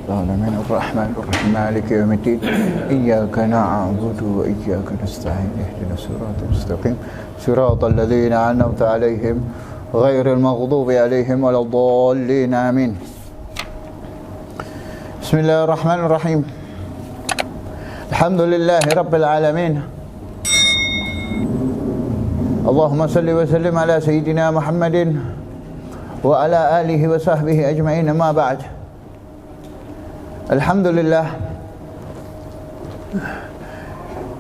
العالمين الرحمن الرحيم مالك يوم الدين إياك نعبد وإياك نستعين اهدنا الصراط المستقيم صراط الذين أنعمت عليهم غير المغضوب عليهم ولا الضالين آمين. بسم الله الرحمن الرحيم الحمد لله رب العالمين اللهم صل وسلم على سيدنا محمد وعلى آله وصحبه أجمعين. ما بعد, alhamdulillah,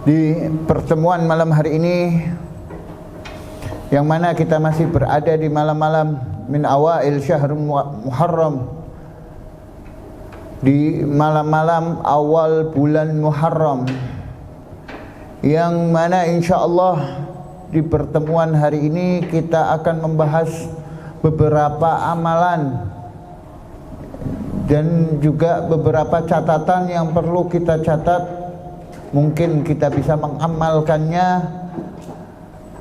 di pertemuan malam hari ini yang mana kita masih berada di malam-malam min awail syahr Muharram, di malam-malam awal bulan Muharram, yang mana insyaallah di pertemuan hari ini kita akan membahas beberapa amalan dan juga beberapa catatan yang perlu kita catat. Mungkin kita bisa mengamalkannya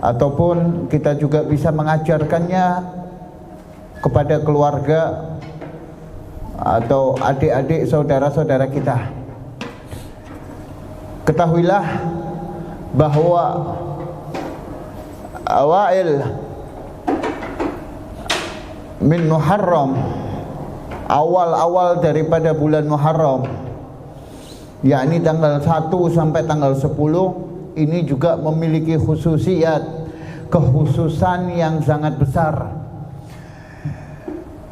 ataupun kita juga bisa mengajarkannya kepada keluarga atau adik-adik saudara-saudara kita. Ketahuilah bahwa awail min Muharram, awal-awal daripada bulan Muharram, yakni tanggal 1 sampai tanggal 10, ini juga memiliki kekhususan yang sangat besar,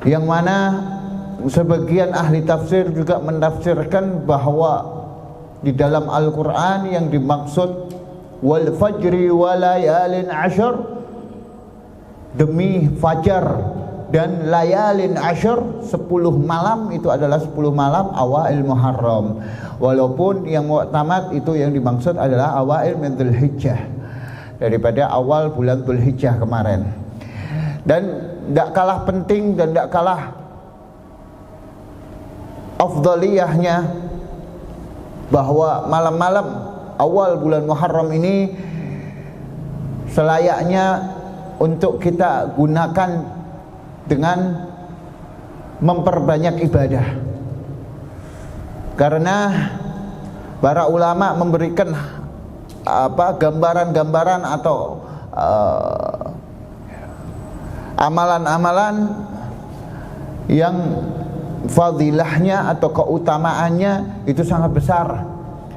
yang mana sebagian ahli tafsir juga menafsirkan bahwa di dalam Al-Quran yang dimaksud wal fajri wa layalin ashar, demi fajar dan layalin ashar, 10 malam, itu adalah 10 malam awail Muharram. Walaupun yang mu'tamad itu yang dimaksud adalah awail min Dzulhijjah, daripada awal bulan Dzulhijjah kemarin. Dan tidak kalah penting dan tidak kalah afdaliyahnya bahwa malam-malam awal bulan Muharram ini selayaknya untuk kita gunakan dengan memperbanyak ibadah, karena para ulama memberikan gambaran-gambaran atau amalan-amalan yang fadilahnya atau keutamaannya itu sangat besar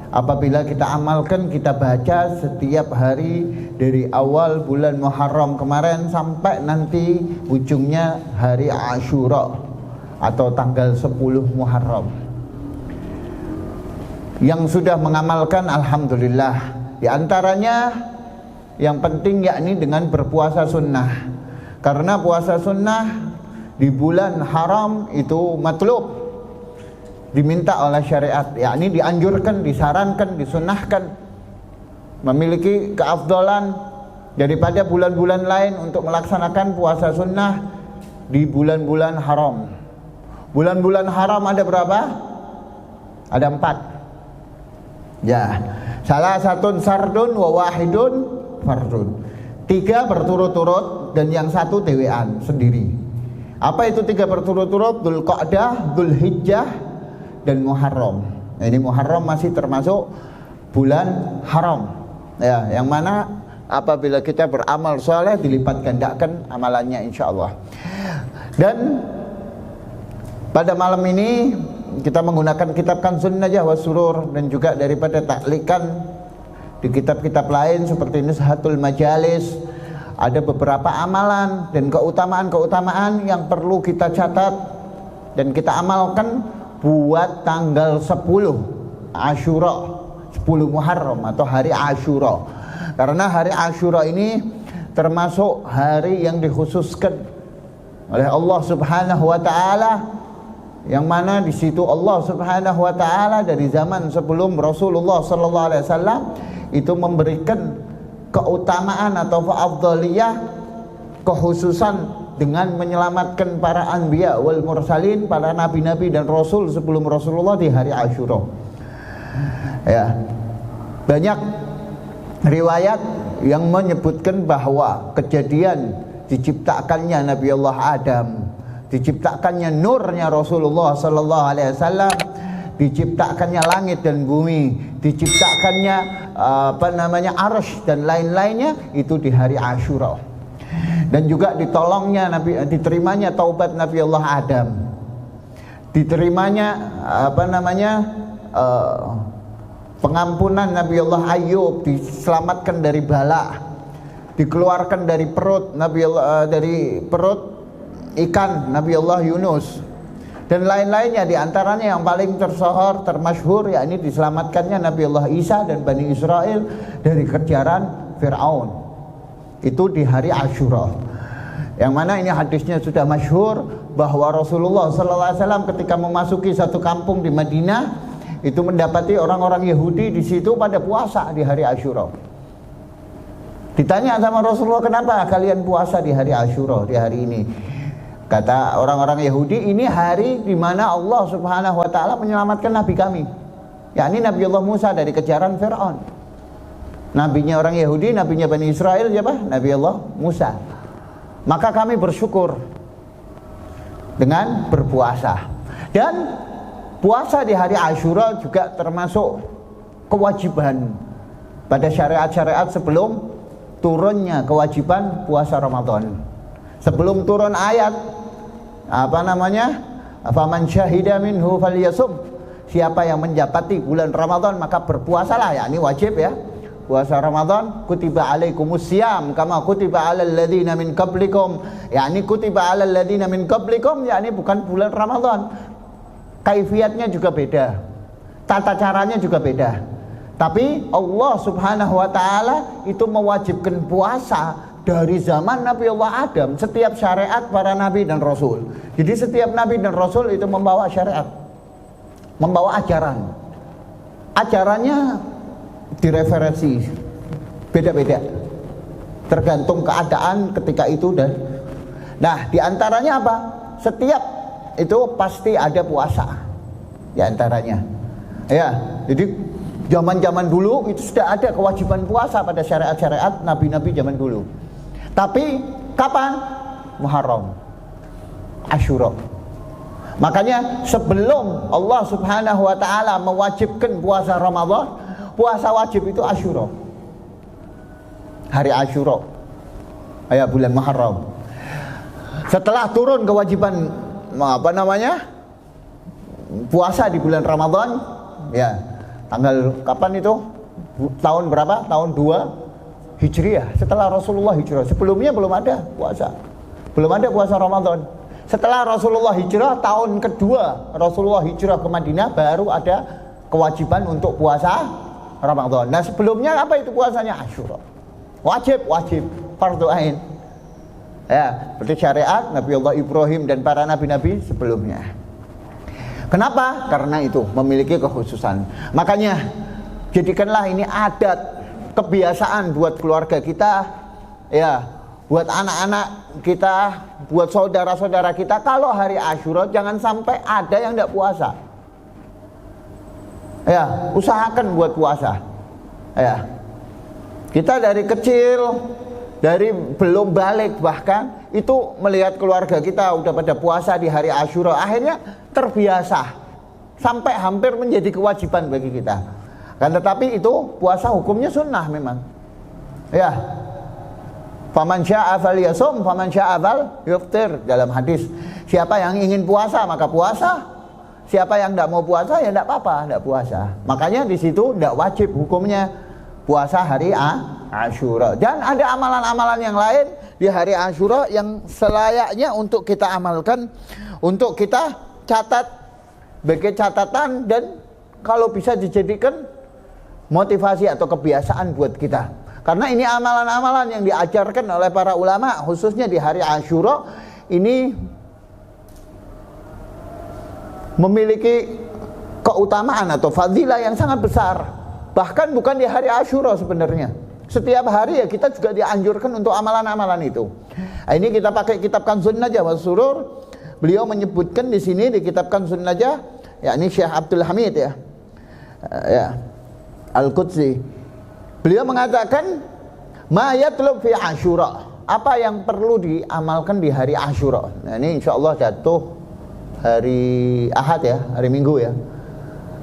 apabila kita amalkan, kita baca setiap hari dari awal bulan Muharram kemarin sampai nanti ujungnya hari Asyura atau tanggal 10 Muharram. Yang sudah mengamalkan alhamdulillah. Di antaranya yang penting yakni dengan berpuasa sunnah, karena puasa sunnah di bulan haram itu matlub, diminta oleh syariat, yakni dianjurkan, disarankan, disunnahkan, memiliki keafdalan daripada bulan-bulan lain untuk melaksanakan puasa sunnah di bulan-bulan haram. Bulan-bulan haram ada berapa? Ada 4. Ya, salah satu sardun wa wahidun fardun. 3 berturut-turut dan yang 1 dewean sendiri. Apa itu 3 berturut-turut? Dzulqa'dah, Dzulhijjah dan Muharram. Nah, ini Muharram masih termasuk bulan haram, ya, yang mana apabila kita beramal soleh dilipat gandakan amalannya insyaallah. Dan pada malam ini kita menggunakan kitab Kanzun Najah wa Surur dan juga daripada taklikan di kitab-kitab lain seperti Nuzhatul Majalis. Ada beberapa amalan dan keutamaan-keutamaan yang perlu kita catat dan kita amalkan buat tanggal 10 Asyura, 10 Muharram atau hari Asyura. Karena hari Asyura ini termasuk hari yang dikhususkan oleh Allah Subhanahu wa taala, yang mana di situ Allah Subhanahu wa taala dari zaman sebelum Rasulullah sallallahu alaihi wasallam itu memberikan keutamaan atau afdaliyah, kekhususan dengan menyelamatkan para anbiya wal mursalin, para nabi-nabi dan rasul sebelum Rasulullah di hari Asyura. Ya. Banyak riwayat yang menyebutkan bahwa kejadian diciptakannya Nabi Allah Adam diciptakannya nurnya Rasulullah sallallahu alaihi wasallam, diciptakannya langit dan bumi, diciptakannya arsy dan lain-lainnya itu di hari Asyura. Dan juga ditolongnya diterimanya taubat Nabi Allah Adam, diterimanya pengampunan Nabi Allah Ayub, diselamatkan dari bala, dikeluarkan dari perut dari perut ikan Nabi Allah Yunus, dan lain-lainnya. Di antaranya yang paling tersohor, termasyhur, yakni diselamatkannya Nabi Allah Isa dan Bani Israel dari kejaran Fir'aun. Itu di hari Asyura. Yang mana ini hadisnya sudah masyhur bahwa Rasulullah SAW ketika memasuki satu kampung di Madinah itu mendapati orang-orang Yahudi di situ pada puasa di hari Asyura. Ditanya sama Rasulullah, kenapa kalian puasa di hari Asyura, di hari ini? Kata orang-orang Yahudi, ini hari di mana Allah Subhanahu wa taala menyelamatkan nabi kami, yakni Nabi Allah Musa dari kejaran Fir'aun. Nabinya orang Yahudi, nabinya Bani Israel siapa? Nabi Allah Musa. Maka kami bersyukur dengan berpuasa. Dan puasa di hari Asyura juga termasuk kewajiban pada syariat-syariat sebelum turunnya kewajiban puasa Ramadan. Sebelum turun ayat faman syahida minhu falyasum, siapa yang menjapati bulan Ramadan maka berpuasalah, yakni wajib ya. Puasa Ramadan, kutiba alaikumus syiyam kama kutiba alal ladzina min qablikum, yakni kutiba alal ladzina min qablikum, yakni bukan bulan Ramadan. Kaifiatnya juga beda, tata caranya juga beda. Tapi Allah Subhanahu wa taala itu mewajibkan puasa dari zaman Nabi Allah Adam, setiap syariat para nabi dan rasul. Jadi setiap nabi dan rasul itu membawa syariat, membawa ajaran. Ajarannya direferensi beda-beda tergantung keadaan ketika itu. Dan nah diantaranya apa? Setiap itu pasti ada puasa diantaranya ya. Jadi zaman-zaman dulu itu sudah ada kewajiban puasa pada syariat-syariat nabi-nabi zaman dulu. Tapi kapan? Muharram, Asyura. Makanya sebelum Allah Subhanahu wa taala mewajibkan puasa Ramadan, puasa wajib itu Asyura, hari Asyura, bulan Muharram. Setelah turun kewajiban puasa di bulan Ramadan, ya tanggal kapan itu? Tahun berapa? Tahun 2 Hijriah, setelah Rasulullah hijrah. Sebelumnya belum ada puasa, belum ada puasa Ramadan. Setelah Rasulullah hijrah, tahun kedua Rasulullah hijrah ke Madinah, baru ada kewajiban untuk puasa Ramadan. Nah sebelumnya apa itu puasanya? Asyura, wajib fardhu ain ya, seperti syariat Nabi Allah Ibrahim dan para nabi-nabi sebelumnya. Kenapa? Karena itu memiliki kekhususan. Makanya jadikanlah ini adat, kebiasaan buat keluarga kita ya, buat anak-anak kita, buat saudara-saudara kita. Kalau hari Asyura jangan sampai ada yang tidak puasa ya, usahakan buat puasa ya. Kita dari kecil, dari belum balik bahkan itu melihat keluarga kita udah pada puasa di hari Asyura, akhirnya terbiasa sampai hampir menjadi kewajiban bagi kita. Kan tetapi itu puasa hukumnya sunnah memang ya. Faman syaa falyasum faman syaa falyuftir, dalam hadis. Siapa yang ingin puasa maka puasa, siapa yang tidak mau puasa ya tidak apa-apa, tidak puasa. Makanya di situ tidak wajib hukumnya puasa hari Asyura. Dan ada amalan-amalan yang lain di hari Asyura yang selayaknya untuk kita amalkan, untuk kita catat sebagai catatan, dan kalau bisa dijadikan motivasi atau kebiasaan buat kita. Karena ini amalan-amalan yang diajarkan oleh para ulama, khususnya di hari Asyura ini memiliki keutamaan atau fadilah yang sangat besar. Bahkan bukan di hari Asyura sebenarnya. Setiap hari ya kita juga dianjurkan untuk amalan-amalan itu. Nah, ini kita pakai kitab Kanzun Najah wa Surur. Beliau menyebutkan di sini di kitab Kanzun Najah, yakni Syekh Abdul Hamid ya Al-Qudsi. Beliau mengatakan ma yatlub fi Asyura, apa yang perlu diamalkan di hari Asyura? Nah, ini insya Allah jatuh hari Ahad ya, hari Minggu ya.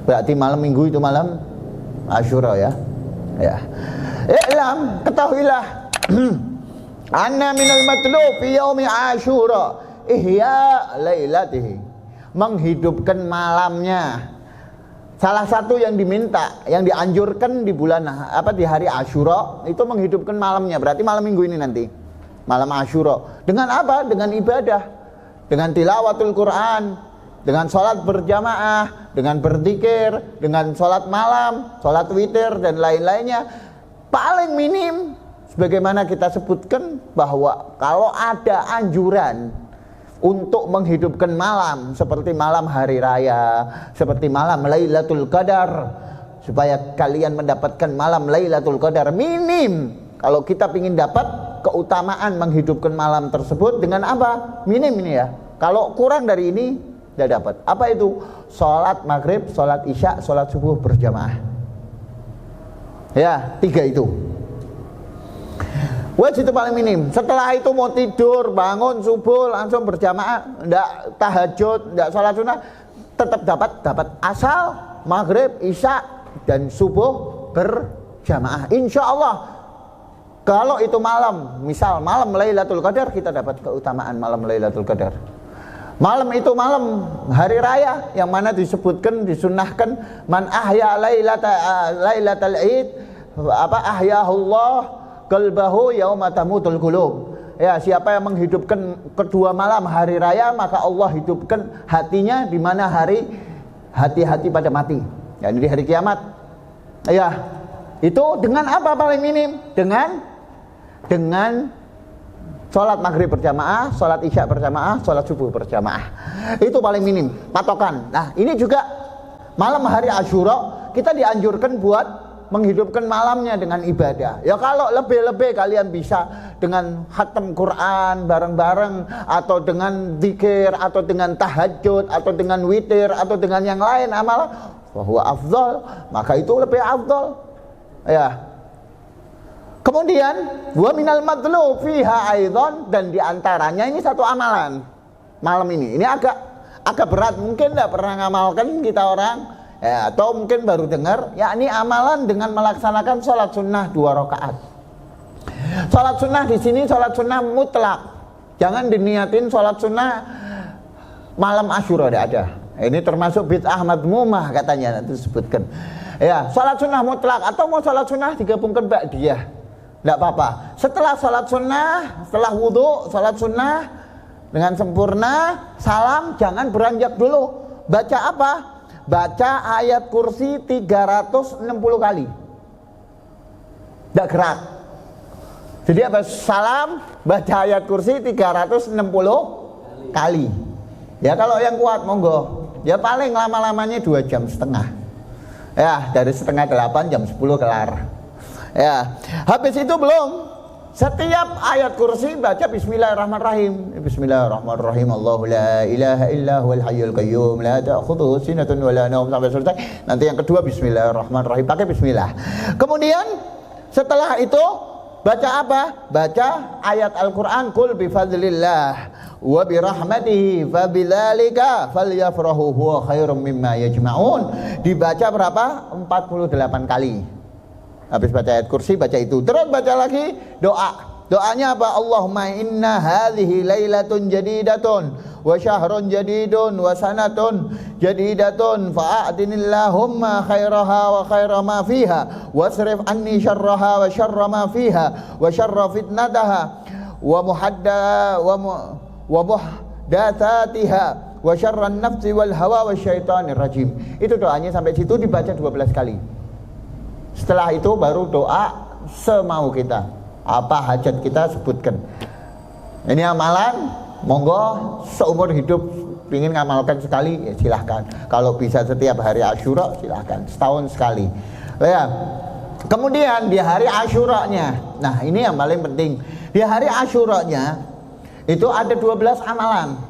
Berarti malam Minggu itu malam Asyura ya. Ya. I'lam, ketahuilah. Anna minal matlub fi yaumi Asyura ihya lailatihi. Menghidupkan malamnya. Salah satu yang diminta, yang dianjurkan di bulan di hari Asyura itu menghidupkan malamnya. Berarti malam Minggu ini nanti. Malam Asyura. Dengan apa? Dengan ibadah. Dengan tilawatul Quran, dengan sholat berjamaah, dengan berzikir, dengan sholat malam, sholat witir dan lain-lainnya. Paling minim sebagaimana kita sebutkan bahwa kalau ada anjuran untuk menghidupkan malam seperti malam hari raya, seperti malam Lailatul Qadar, supaya kalian mendapatkan malam Lailatul Qadar, minim kalau kita ingin dapat keutamaan menghidupkan malam tersebut dengan apa? Minim ini ya. Kalau kurang dari ini tidak dapat. Apa itu? Sholat maghrib, sholat isya, sholat subuh berjamaah. Ya, 3 itu. Wajib itu paling minim. Setelah itu mau tidur, bangun subuh langsung berjamaah, enggak tahajud, enggak sholat sunnah, tetap dapat asal maghrib, isya dan subuh berjamaah. Insya Allah kalau itu malam, misal malam Lailatul Qadar, kita dapat keutamaan malam Lailatul Qadar. Malam itu malam hari raya yang mana disebutkan, disunnahkan man ahya lailatal id ahyahullah qalbahu yauma tamutul qulub. Ya, siapa yang menghidupkan kedua malam hari raya, maka Allah hidupkan hatinya di mana hari hati-hati pada mati. Ya, ini di hari kiamat. Ya, itu dengan apa paling minim? Dengan sholat maghrib berjamaah, sholat isya berjamaah, sholat subuh berjamaah. Itu paling minim, patokan. Nah, ini juga malam hari Asyura kita dianjurkan buat menghidupkan malamnya dengan ibadah. Ya kalau lebih-lebih kalian bisa dengan khatam Quran bareng-bareng, atau dengan zikir, atau dengan tahajud, atau dengan witir, atau dengan yang lain amal, bahwa afdal, maka itu lebih afdal. Ya. Kemudian wa minal matlub fiha aidan, dan diantaranya ini satu amalan malam ini. Ini agak berat, mungkin tidak pernah ngamalkan kita orang. Ya, atau mungkin baru dengar, yakni amalan dengan melaksanakan sholat sunnah 2 rakaat. Sholat sunnah di sini sholat sunnah mutlak. Jangan diniatin sholat sunnah malam Asyura, tidak ada. Ini termasuk bid'ah madmumah katanya, nanti disebutkan. Ya, sholat sunnah mutlak, atau mau sholat sunnah digabungkan ba'diyah, tidak apa-apa. Setelah sholat sunnah, setelah wudhu, sholat sunnah dengan sempurna, salam, jangan beranjak dulu. Baca apa? Baca ayat kursi 360 kali. Tidak gerak. Jadi apa? Salam, baca ayat kursi 360 kali. Ya kalau yang kuat monggo. Ya paling lama-lamanya 2,5 jam. Ya dari setengah 8 jam 10 kelar. Ya habis itu belum. Setiap ayat kursi baca bismillahirrahmanirrahim. Bismillahirrahmanirrahim. Allahu la ilaha illa huwal hayyul qayyum la ta'khudhuhu sinatun wa la nawm, sampai selesai. Nanti yang kedua bismillahirrahmanirrahim, pakai bismillah. Kemudian setelah itu baca apa? Baca ayat Al-Qur'an, qul bi fadlillah wa bi rahmatihi fa bidzalika falyafrahu huwa khairum mimma yajma'un. Dibaca berapa? 48 kali. Habis baca ayat kursi, baca itu. Terus baca lagi doa. Doanya apa? Allahumma inna hadhihi lailatun jadidatun wa syahrun jadidun wa sanatun jadidatun fa'atinillahumma khairaha wa khaira ma fiha wasrif anni syarraha wa syarra ma fiha wa syarra fitnataha wa muhdatsatiha wa syarran nafsi wal hawa wa syaitanir rajim. Itu doanya, sampai situ dibaca 12 kali. Setelah itu baru doa semau kita, apa hajat kita sebutkan. Ini amalan, monggo seumur hidup ingin ngamalkan sekali ya silahkan. Kalau bisa setiap hari Asyura silahkan, setahun sekali. Ya. Kemudian di hari Asyuranya, nah ini yang paling penting. Di hari Asyuranya itu ada 12 amalan.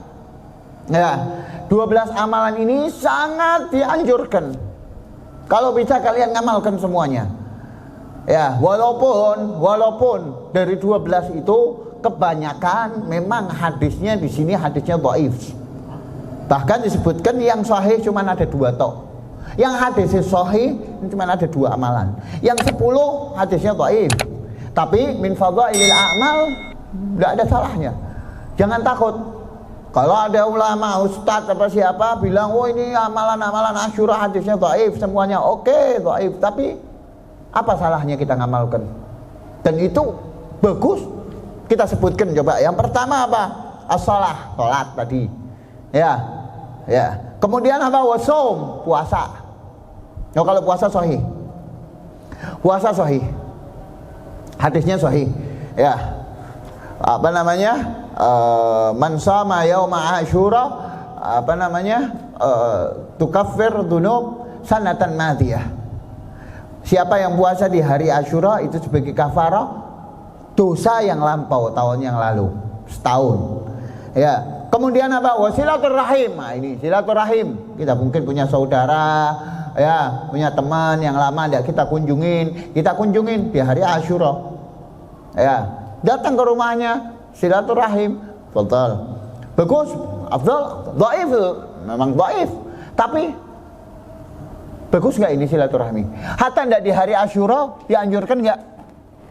Ya, 12 amalan ini sangat dianjurkan. Kalau bisa kalian ngamalkan semuanya. Ya, walaupun dari 12 itu kebanyakan memang hadisnya di sini hadisnya dhaif. Bahkan disebutkan yang sahih cuma ada 2 tok. Yang hadisnya sahih cuma ada 2 amalan. Yang 10 hadisnya dhaif. Tapi min fadhailil a'mal enggak ada salahnya. Jangan takut. Kalau ada ulama, ustadz apa siapa bilang, "Oh, ini amalan-amalan Asyura hadisnya dhaif semuanya." Oke, dhaif, tapi apa salahnya kita ngamalkan? Dan itu bagus. Kita sebutkan coba. Yang pertama apa? As-shalah, salat tadi. Ya. Kemudian apa? Wasum, puasa. Kalau puasa sahih. Puasa sahih. Hadisnya sahih. Ya. Apa namanya? Man shama yauma Asyura, apa namanya? Tukaffir dzunub sanatan madiyah. Siapa yang puasa di hari Asyura itu sebagai kafarah dosa yang lampau tahun yang lalu, setahun. Ya. Kemudian apa? Wasilaturrahim. Nah, ini silaturahim. Kita mungkin punya saudara, ya, punya teman yang lama tidak kita kunjungin di hari Asyura. Ya, datang ke rumahnya, silaturahim. Betul. Bagus, afdal, dhaif, memang dhaif. Tapi bagus nggak ini silaturahmi? Hatta tidak di hari Asyura dianjurkan nggak?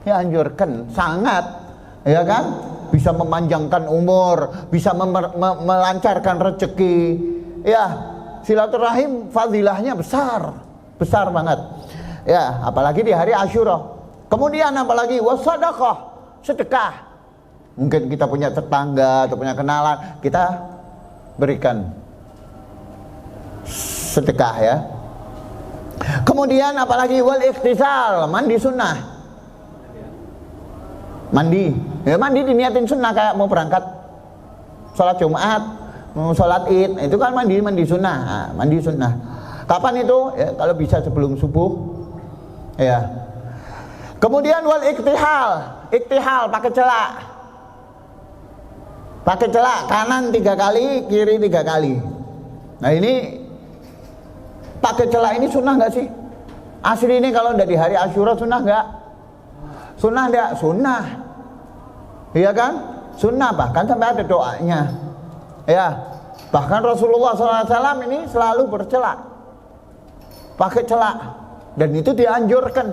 Dianjurkan, sangat, ya kan? Bisa memanjangkan umur, bisa melancarkan rezeki. Ya, silaturahim fadilahnya besar banget. Ya, apalagi di hari Asyura. Kemudian apalagi wasadaqah, sedekah. Mungkin kita punya tetangga atau punya kenalan, kita berikan sedekah ya. Kemudian apalagi wal ikhtisal, mandi sunnah. Mandi diniatin sunnah kayak mau berangkat sholat Jumat, mau sholat Id, itu kan mandi sunnah. Nah, mandi sunnah. Kapan itu? Ya, kalau bisa sebelum subuh. Ya. Kemudian wal iktihal pakai celak. Pakai celak kanan 3 kali, kiri 3 kali. Nah ini pakai celak ini sunnah nggak sih? Asli ini kalau udah di hari Asyura sunnah nggak? Sunnah enggak? Sunnah. Iya kan? Sunnah, bahkan sampai ada doanya. Ya. Bahkan Rasulullah SAW ini selalu bercelak. Pakai celak. Dan itu dianjurkan.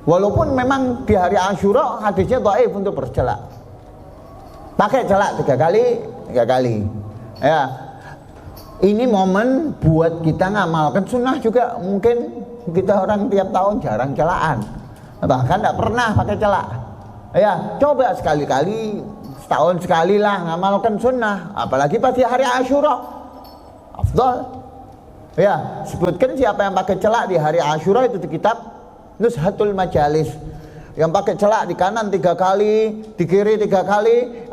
Walaupun memang di hari Asyura hadisnya dhaif untuk bercelak. Pakai celak 3 kali. Ya. Ini momen buat kita ngamalkan sunnah juga. Mungkin kita orang tiap tahun jarang celaan. Bahkan tidak pernah pakai celak. Ya, coba sekali-kali, setahun sekali lah ngamalkan sunnah. Apalagi pas di hari Asyura, afdal. Ya, sebutkan siapa yang pakai celak di hari Asyura itu di kitab Nuzhatul Majalis. Yang pakai celak di kanan 3 kali, di kiri 3 kali,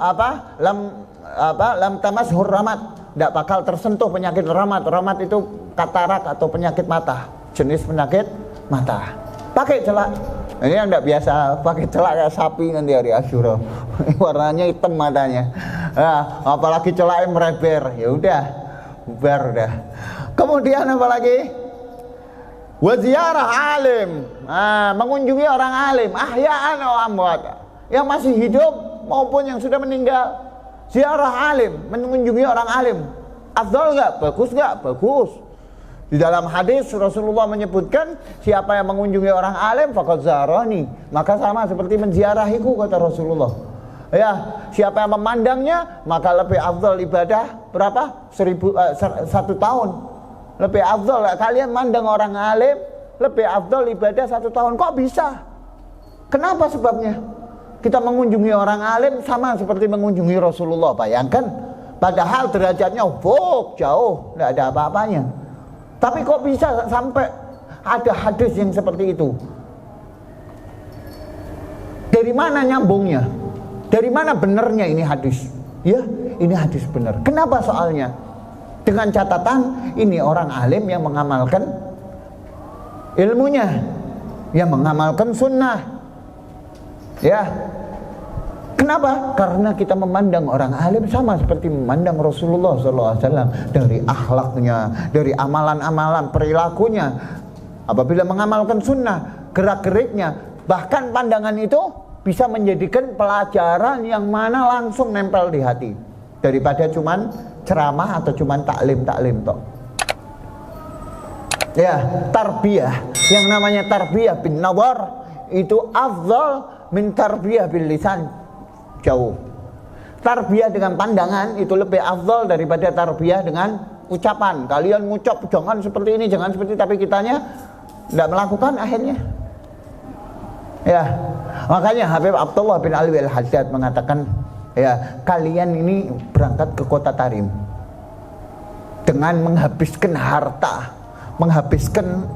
lam tamashur ramat. Tidak bakal tersentuh penyakit ramat. Ramat itu katarak atau penyakit mata, jenis penyakit mata. Pakai celak. Ini yang tidak biasa pakai celak kayak sapi nanti hari Asyura. Warnanya hitam matanya. Nah, apalagi celaknya mereber, ya udah, bubar udah. Kemudian apalagi? Waziarah alim. Nah, mengunjungi orang alim, ahya'an wa amwat. Yang masih hidup maupun yang sudah meninggal. Ziarah alim, mengunjungi orang alim. Afdal enggak? Bagus enggak? Bagus. Di dalam hadis Rasulullah menyebutkan siapa yang mengunjungi orang alim faqad zarani, maka sama seperti menziarahiku, kata Rasulullah. Ya, siapa yang memandangnya maka lebih afdal ibadah berapa? 1 tahun. Lebih afdal kalian mandang orang alim, lebih afdal ibadah 1 tahun. Kok bisa? Kenapa sebabnya? Kita mengunjungi orang alim sama seperti mengunjungi Rasulullah. Bayangkan, padahal derajatnya jauh, tidak ada apa-apanya. Tapi kok bisa sampai ada hadis yang seperti itu? Dari mana nyambungnya? Dari mana benernya ini hadis? Ya, ini hadis benar. Kenapa soalnya? Dengan catatan ini orang alim yang mengamalkan ilmunya, yang mengamalkan sunnah. Ya. Kenapa? Karena kita memandang orang alim sama seperti memandang Rasulullah SAW. Dari akhlaknya, dari amalan-amalan, perilakunya. Apabila mengamalkan sunnah, gerak-geriknya, bahkan pandangan itu bisa menjadikan pelajaran yang mana langsung nempel di hati daripada cuman ceramah atau cuman taklim tok. Ya, tarbiyah, yang namanya tarbiyah bin nawar itu afdal min tarbiyah bil lisan, jauh. Tarbiyah dengan pandangan itu lebih afdal daripada tarbiyah dengan ucapan. Kalian ngucap jangan seperti ini, jangan seperti, tapi kitanya tidak melakukan akhirnya. Ya, makanya Habib Abdullah bin Alwi al-Haddad mengatakan, ya, kalian ini berangkat ke kota Tarim dengan menghabiskan harta, menghabiskan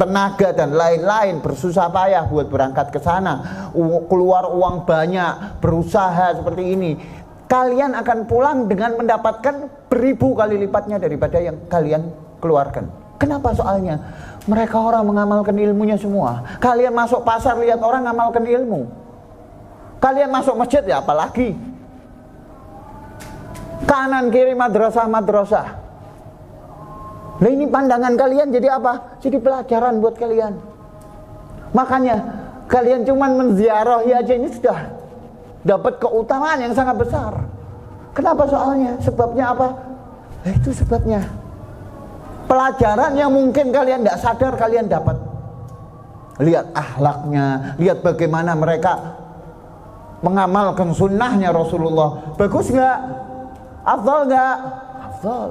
tenaga dan lain-lain, bersusah payah buat berangkat ke sana, keluar uang banyak, berusaha seperti ini. Kalian akan pulang dengan mendapatkan beribu kali lipatnya daripada yang kalian keluarkan. Kenapa soalnya? Mereka orang mengamalkan ilmunya semua. Kalian masuk pasar lihat orang ngamalkan ilmu. Kalian masuk masjid ya apalagi. Kanan kiri madrasah. Nah ini pandangan kalian jadi apa? Jadi pelajaran buat kalian. Makanya kalian cuman menziarahi aja ini sudah dapat keutamaan yang sangat besar. Kenapa soalnya? Sebabnya apa? Itu sebabnya. Pelajaran yang mungkin kalian tidak sadar kalian dapat. Lihat akhlaknya, lihat bagaimana mereka mengamalkan sunnahnya Rasulullah. Bagus nggak? Afdal nggak? Afdal.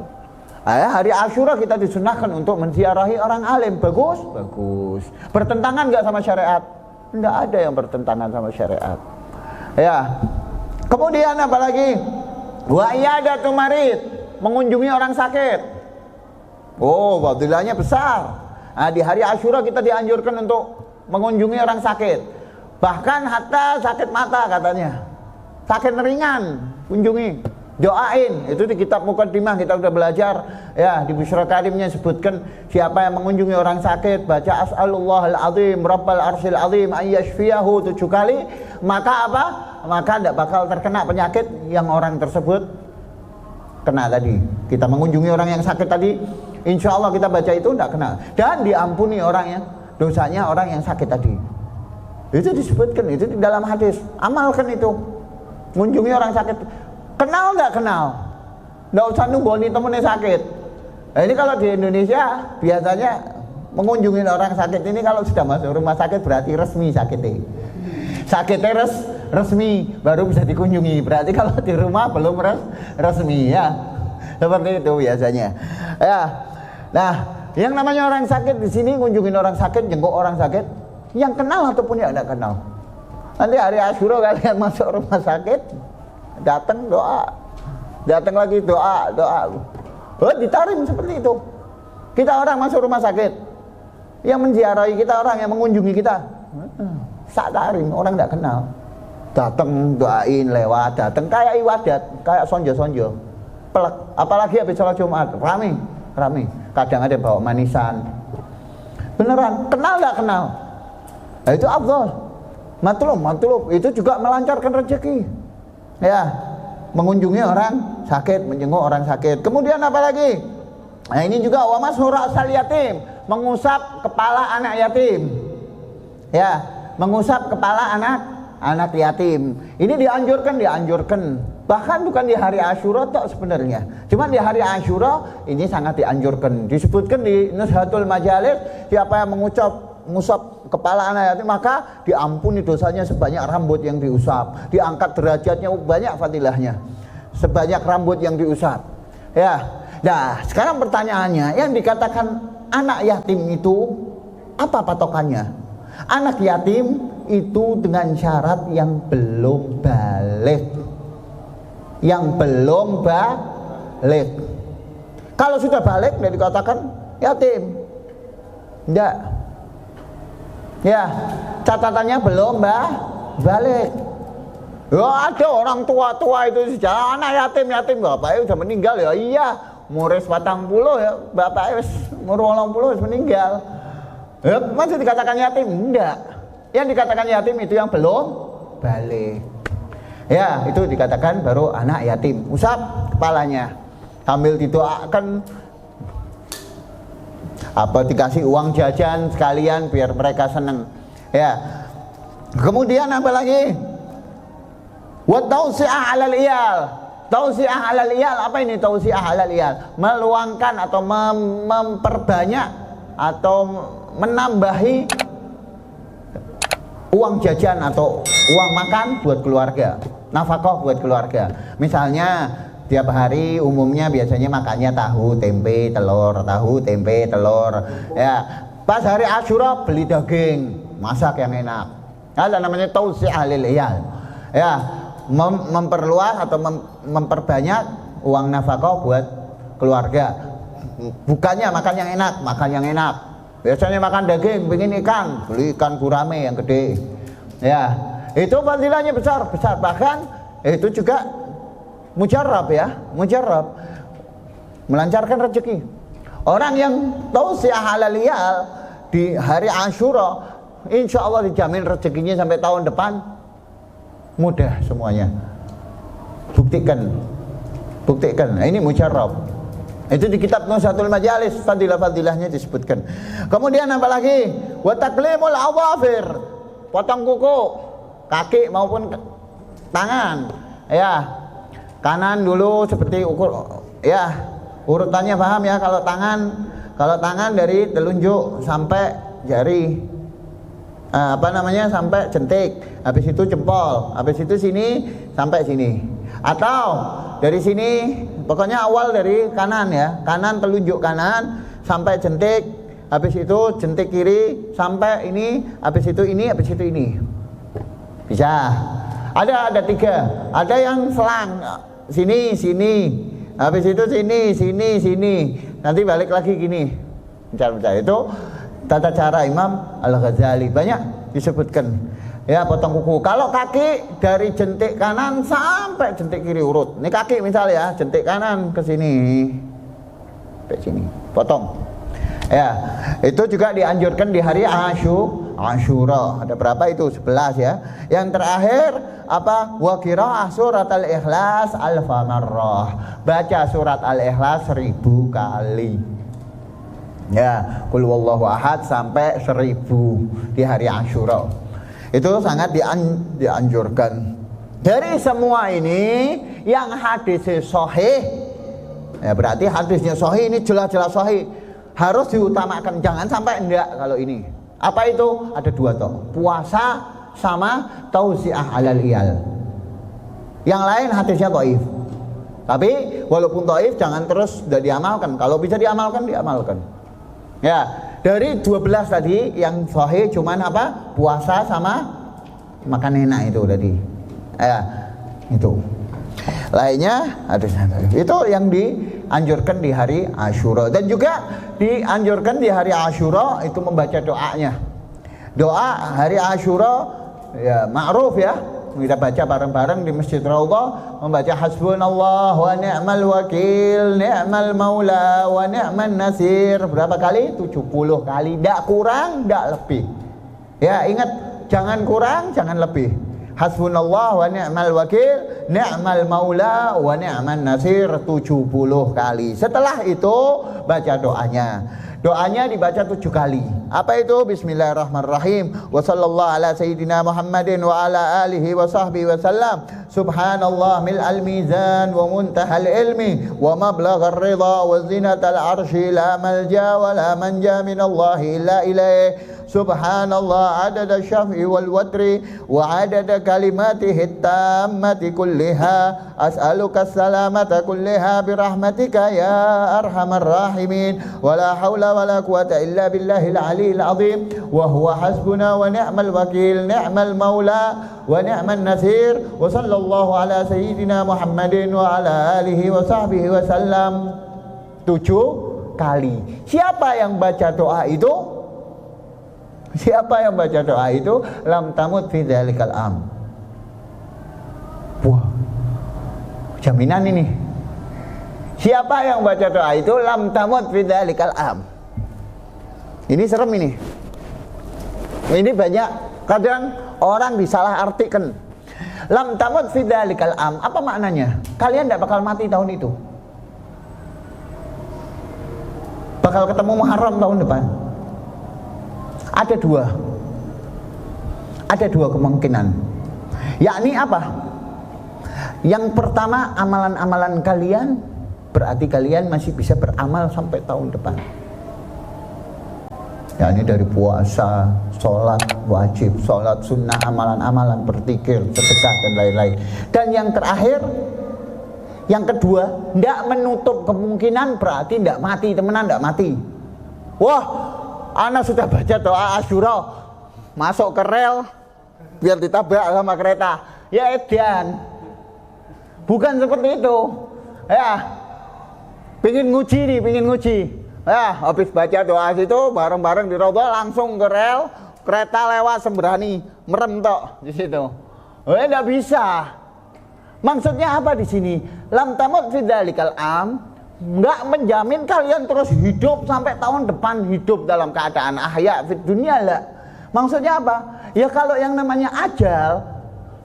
Hari Asyura kita disunahkan untuk menziarahi orang alim. Bagus? Bagus. Bertentangan nggak sama syariat? Tidak ada yang bertentangan sama syariat. Ya. Kemudian apa lagi? Wa iyadatu marid, mengunjungi orang sakit. Oh, fadilahnya besar. Nah, di hari Asyura kita dianjurkan untuk mengunjungi orang sakit. Bahkan hatta sakit mata katanya. Sakit ringan, kunjungi. Doain. Itu di kitab Muqaddimah kita sudah belajar. Ya, di Busyra Karimnya sebutkan siapa yang mengunjungi orang sakit, baca as'alullahal azim rabbal arsyil azim ayyashfiyahu 7 kali, maka apa? Maka tidak bakal terkena penyakit yang orang tersebut kena tadi. Kita mengunjungi orang yang sakit tadi, insya Allah kita baca itu tidak kena, dan diampuni orangnya dosanya orang yang sakit tadi. Itu disebutkan, itu di dalam hadis. Amalkan itu, mengunjungi orang sakit. Kenal nggak kenal, nggak usah nunggoni temennya sakit. Nah, ini kalau di Indonesia biasanya mengunjungi orang sakit ini kalau sudah masuk rumah sakit berarti resmi sakitnya. Sakitnya resmi baru bisa dikunjungi. Berarti kalau di rumah belum resmi ya. Seperti itu biasanya. Ya. Nah, yang namanya orang sakit di sini kunjungin orang sakit, jenguk orang sakit, yang kenal ataupun yang tidak kenal. Nanti hari Asyura kalian masuk rumah sakit, datang doa, datang lagi doa. Oh, ditarim seperti itu. Kita orang masuk rumah sakit, yang menziarahi kita orang yang mengunjungi kita, sak tarim, orang tidak kenal. Datang doain lewat, datang kayak iwadat, kayak sonjo. Pelek, apalagi habis sholat Jumat, rame. Kadang ada bawa manisan. Beneran, kenal nggak kenal? Nah, itu afdal. Matlub, itu juga melancarkan rezeki. Ya, mengunjungi orang sakit, menjenguk orang sakit. Kemudian apa lagi? Nah, ini juga wa mashu ra'sal yatim, mengusap kepala anak yatim. Ya, mengusap kepala anak yatim. Ini dianjurkan. Bahkan bukan di hari Asyura tok sebenarnya. Cuma di hari Asyura ini sangat dianjurkan. Disebutkan di Nuzhatul Majalis, siapa yang mengusap kepala anak yatim maka diampuni dosanya sebanyak rambut yang diusap. Diangkat derajatnya banyak fadilahnya. Sebanyak rambut yang diusap. Ya. Nah, sekarang pertanyaannya, yang dikatakan anak yatim itu apa patokannya? Anak yatim itu dengan syarat yang belum balik. Kalau sudah balik dia dikatakan yatim. Enggak. Ya, catatannya belum balik. Ada orang tua itu sejak anak yatim bapaknya sudah meninggal ya. Iya, umur 40 ya, bapaknya umur 80 meninggal. Ya, masih dikatakan yatim? Enggak. Yang dikatakan yatim itu yang belum balik. Ya, itu dikatakan baru anak yatim. Usap kepalanya, sambil didoakan, dikasih uang jajan sekalian biar mereka seneng. Ya, Kemudian apa lagi? Wa tausi'ah 'alal iyal. Tausi'ah 'alal iyal, apa ini tausi'ah 'alal iyal? Meluangkan atau memperbanyak atau menambahi uang jajan atau uang makan buat keluarga, nafkah buat keluarga. Misalnya tiap hari umumnya biasanya makannya tahu, tempe, telur, tahu, tempe, telur. Ya, pas hari Asyura beli daging, masak yang enak. Ada namanya tausi'ah 'alal iyal. Ya, memperluas atau memperbanyak uang nafkah buat keluarga. Bukannya makan yang enak, makan yang enak. Biasanya makan daging, pengen ikan, beli ikan gurame yang gede. Ya, itu fadilahnya besar. Bahkan itu juga mujarab ya, mujarab, melancarkan rezeki. Orang yang tausi'ah 'alal iyal di hari Asyura, insya Allah dijamin rezekinya sampai tahun depan. Mudah semuanya. Buktikan. Nah, ini mujarab. Itu di kitab Nusatul Majalis, fadilah-fadilahnya disebutkan. Kemudian apa lagi? Wa taklimul awafir. Potong kuku, kaki maupun tangan. Ya. Kanan dulu seperti ukur, ya. Urutannya paham ya, kalau tangan dari telunjuk sampai jari. Sampai jentik, habis itu jempol, habis itu sini sampai sini, atau dari sini, pokoknya awal dari kanan ya, kanan telunjuk kanan sampai jentik, habis itu jentik kiri sampai ini, habis itu ini, habis itu ini, bisa. Ada tiga, ada yang selang sini, habis itu sini, nanti balik lagi gini, bentar itu. Tata cara Imam Al-Ghazali banyak disebutkan. Ya, potong kuku. Kalau kaki dari jentik kanan sampai jentik kiri urut. Ini kaki misalnya ya, jentik kanan ke sini. Sampai sini. Potong. Ya, itu juga dianjurkan di hari Asyura. Ada berapa itu? 11 ya. Yang terakhir apa? Wa qira'ah surat Al-Ikhlas alfa marrah. Baca surat Al-Ikhlas 1000 kali. Ya, qul huwallahu ahad sampai 1000 di hari Asyura. Itu sangat dianjurkan. Dari semua ini yang hadisnya sahih, ya berarti hadisnya sahih ini jelas-jelas sahih. Harus diutamakan, jangan sampai enggak kalau ini. Apa itu? Ada dua toh. Puasa sama tausi'ah 'alal iyal. Yang lain hadisnya dhaif. Tapi walaupun dhaif jangan terus tidak diamalkan. Kalau bisa diamalkan, diamalkan. Ya, dari 12 tadi yang sahih cuman apa? Puasa sama makan enak itu tadi. Ya, itu. Lainnya itu yang dianjurkan di hari Asyura, dan juga dianjurkan di hari Asyura itu membaca doanya. Doa hari Asyura ya ma'ruf ya. Kita baca bareng-bareng di Masjid Raudhah, membaca hasbunallah wa ni'mal wakil, ni'mal maula wa ni'man nasir. Berapa kali? 70 kali. Tidak kurang, tidak lebih. Ya, ingat, jangan kurang, jangan lebih. Hasbunallah wa ni'mal wakil, ni'mal maula wa ni'man nasir 70 kali. Setelah itu baca doanya. Doanya dibaca 7 kali. Apa itu? Bismillahirrahmanirrahim. Wa sallallahu ala sayyidina Muhammadin wa ala alihi wa sahbihi wa sallam. Subhanallah mil'al mizan wa muntahal ilmi wa mablaghar ridha wa zinatal arshi la malja wa la manja minallahi illa ilaih. Subhanallah adada syaf'i wal watri wa adada kalimatihi tammati kulliha. As'aluka salamata kulliha birahmatika ya arhamar rahimin. Wa la hawla wa la quwata illa billahil aliyil azim. Wa huwa hasbuna wa ni'mal wakil, ni'mal maula wa ni'man nasir. Wa sallallahu ala sayyidina Muhammadin wa ala alihi wa sahbihi wa sallam 7 kali. Siapa yang baca doa itu? Siapa yang baca doa itu? Lam tamut fi dzalikal am. Wah, jaminan ini. Siapa yang baca doa itu? Lam tamut fi dzalikal am. Ini serem ini. Ini banyak kadang orang disalah artikan. Lam tamut fi dzalikal am. Apa maknanya? Kalian tidak bakal mati tahun itu. Bakal ketemu Muharram tahun depan. Ada dua. Ada dua kemungkinan. Yakni apa? Yang pertama, amalan-amalan kalian berarti kalian masih bisa beramal sampai tahun depan. Yakni dari puasa, sholat wajib, sholat sunnah, amalan-amalan berzikir, sedekah dan lain-lain. Dan yang terakhir, yang kedua, tidak menutup kemungkinan berarti tidak mati, temenan tidak mati. Wah, anak sudah baca doa Asyura, masuk ke rel biar ditabrak sama kereta. Ya edan, bukan seperti itu. Ya, pingin nguji. Ya, habis baca doa itu bareng-bareng di Raudhah langsung ke rel, kereta lewat sembrani, merem tok di situ. Tidak bisa. Maksudnya apa di sini? Lam tamut fi dzalikal am, enggak menjamin kalian terus hidup sampai tahun depan, hidup dalam keadaan ahya fid dunya lah. Maksudnya apa? Ya kalau yang namanya ajal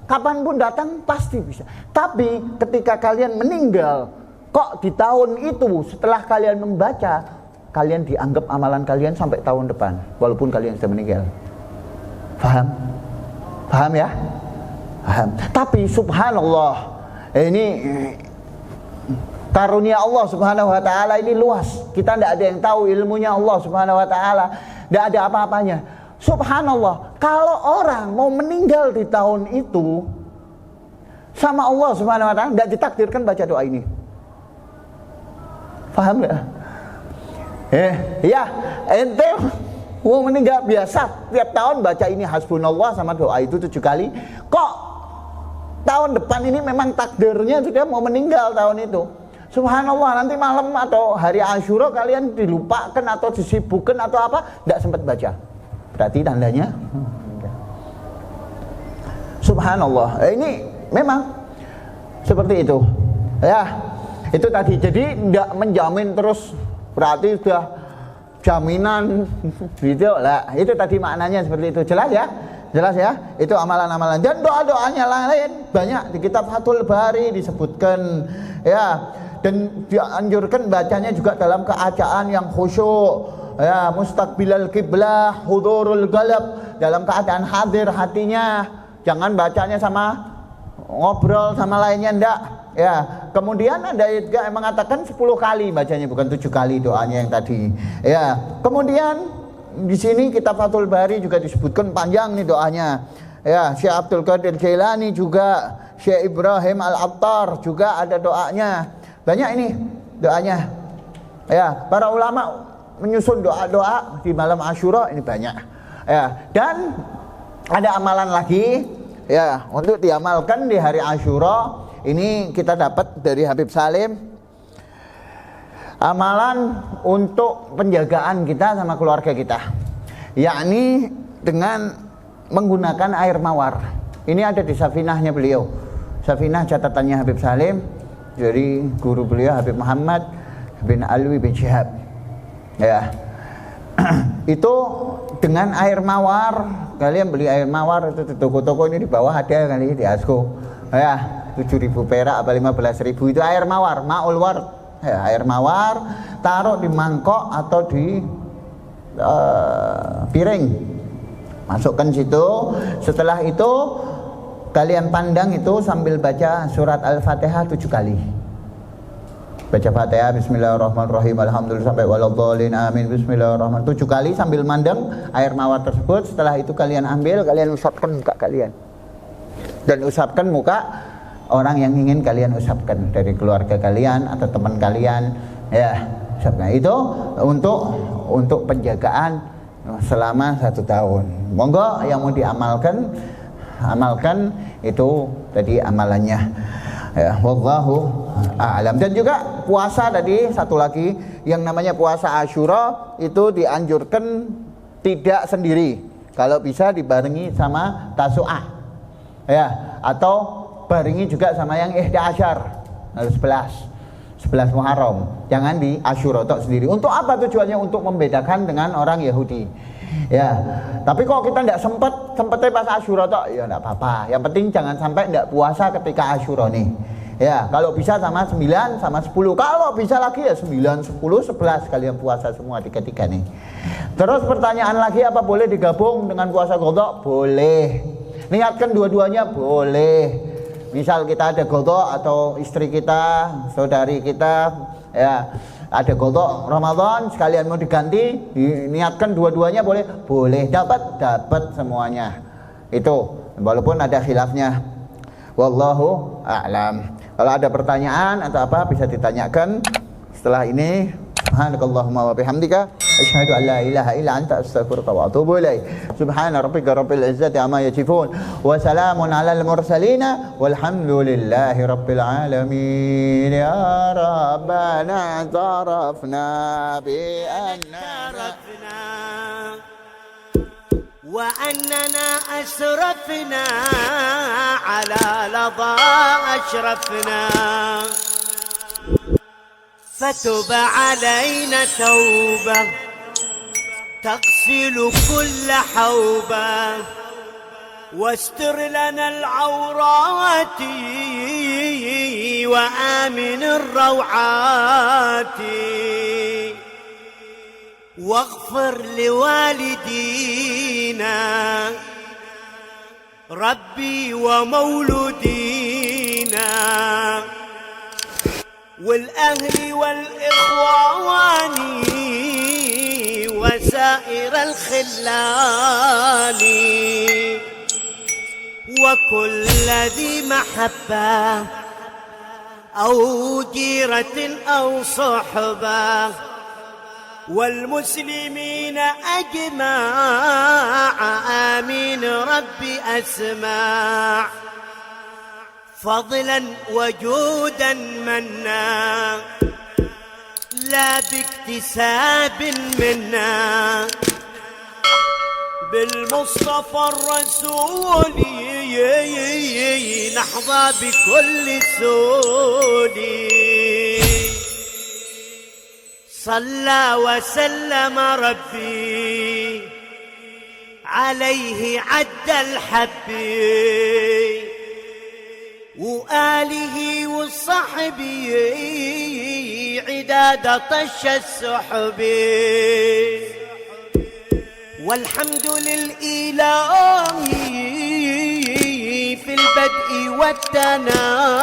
kapanpun datang pasti bisa. Tapi ketika kalian meninggal, kok di tahun itu setelah kalian membaca, kalian dianggap amalan kalian sampai tahun depan walaupun kalian sudah meninggal. Paham? Paham ya? Paham. Tapi subhanallah, ini karunia Allah subhanahu wa ta'ala ini luas. Kita tidak ada yang tahu ilmunya Allah subhanahu wa ta'ala, tidak ada apa-apanya. Subhanallah, kalau orang mau meninggal di tahun itu, sama Allah subhanahu wa ta'ala tidak ditakdirkan baca doa ini. Paham gak? Ya, ente mau meninggal biasa tiap tahun baca ini hasbunallah sama doa itu 7 kali. Kok tahun depan ini memang takdirnya sudah mau meninggal tahun itu? Subhanallah, nanti malam atau hari Asyura kalian dilupakan atau disibukkan atau apa, tidak sempat baca. Berarti tandanya subhanallah. Ini memang seperti itu. Ya, itu tadi. Jadi tidak menjamin terus berarti sudah jaminan gitu lah. Itu tadi maknanya seperti itu. Jelas ya? Jelas ya? Itu amalan-amalan dan doa-doanya lain banyak di kitab Fathul Bari disebutkan ya, dan dianjurkan bacanya juga dalam keadaan yang khusyuk ya, mustaqbilal kiblah, hudurul galab, dalam keadaan hadir hatinya. Jangan bacanya sama ngobrol sama lainnya, ndak ya. Kemudian ada juga yang mengatakan 10 kali bacanya, bukan 7 kali doanya yang tadi ya. Kemudian di sini kitab Fathul Bari juga disebutkan panjang nih doanya ya. Syekh Abdul Qadir Jailani juga, Syekh Ibrahim Al-Attar juga ada doanya. Banyak ini doanya ya. Para ulama menyusun doa-doa di malam Asyura ini banyak ya. Dan ada amalan lagi ya untuk diamalkan di hari Asyura. Ini kita dapat dari Habib Salim, amalan untuk penjagaan kita sama keluarga kita, yakni dengan menggunakan air mawar. Ini ada di safinahnya beliau, safinah catatannya Habib Salim dari guru beliau Habib Muhammad bin Alwi bin Syihab ya. Itu dengan air mawar, kalian beli air mawar itu di toko-toko, ini di bawah ada kali di Asko ya, 7.000 perak apa 15.000 itu air mawar, ma'ul ward ya, air mawar, taruh di mangkok atau di piring, masukkan situ. Setelah itu kalian pandang itu sambil baca surat Al-Fatihah 7 kali. Baca Fatihah bismillahirrahmanirrahim alhamdulillah sampai waladhdallin amin bismillahirrahmanirrahim 7 kali sambil mandang air mawar tersebut. Setelah itu kalian ambil, kalian usapkan muka kalian dan usapkan muka orang yang ingin kalian usapkan dari keluarga kalian atau teman kalian ya. Usapkan itu untuk penjagaan selama 1 tahun. Monggo yang mau diamalkan, amalkan itu tadi amalannya ya, wallahu a'lam. Dan juga puasa tadi satu lagi yang namanya puasa Asyura itu dianjurkan tidak sendiri, kalau bisa dibarengi sama Tasu'ah ya, atau barengi juga sama yang Ihda Asyar 11 Muharram. Jangan di Asyura tok sendiri. Untuk apa tujuannya? Untuk membedakan dengan orang Yahudi ya. Tapi kalau kita tidak sempetnya pas Asyura tok ya tidak apa-apa. Yang penting jangan sampai tidak puasa ketika Asyura nih ya. Kalau bisa sama 9 sama 10, kalau bisa lagi ya 9, 10, 11 kalian puasa semua 3-3 nih. Terus pertanyaan lagi, apa boleh digabung dengan puasa qadha? Boleh. Niatkan dua-duanya boleh. Misal kita ada qadha atau istri kita, saudari kita ya ada qadha Ramadan sekalian mau diganti, niatkan dua-duanya boleh? Boleh, dapat semuanya. Itu walaupun ada khilafnya. Wallahu a'lam. Kalau ada pertanyaan atau apa bisa ditanyakan setelah ini. Subhanakallahumma wa bihamdika asyhadu an la ilaha illa anta astaghfiruka wa atubu ilaik. Subhana rabbika rabbil izzati amma yasifun wa salamun alal mursalin walhamdulillahi rabbil alamin. Ya rabbana tarafna bi anna وأننا أسرفنا على لظى أشرفنا فتب علينا توبة تغسل كل حوبة واستر لنا العورات وآمن الروعات واغفر لوالدينا ربي ومولودينا والأهل والإخوان وسائر الخلان وكل ذي محبة أو جيرة أو صحبة والمسلمين أجمع آمين ربي أسمع فضلا وجودا منا لا باكتساب منا بالمصطفى الرسول نحظى بكل سول صلى وسلم ربي عليه عد الحبي وآله وصحبه عداد طش السحب والحمد للإله في البدء والتناهي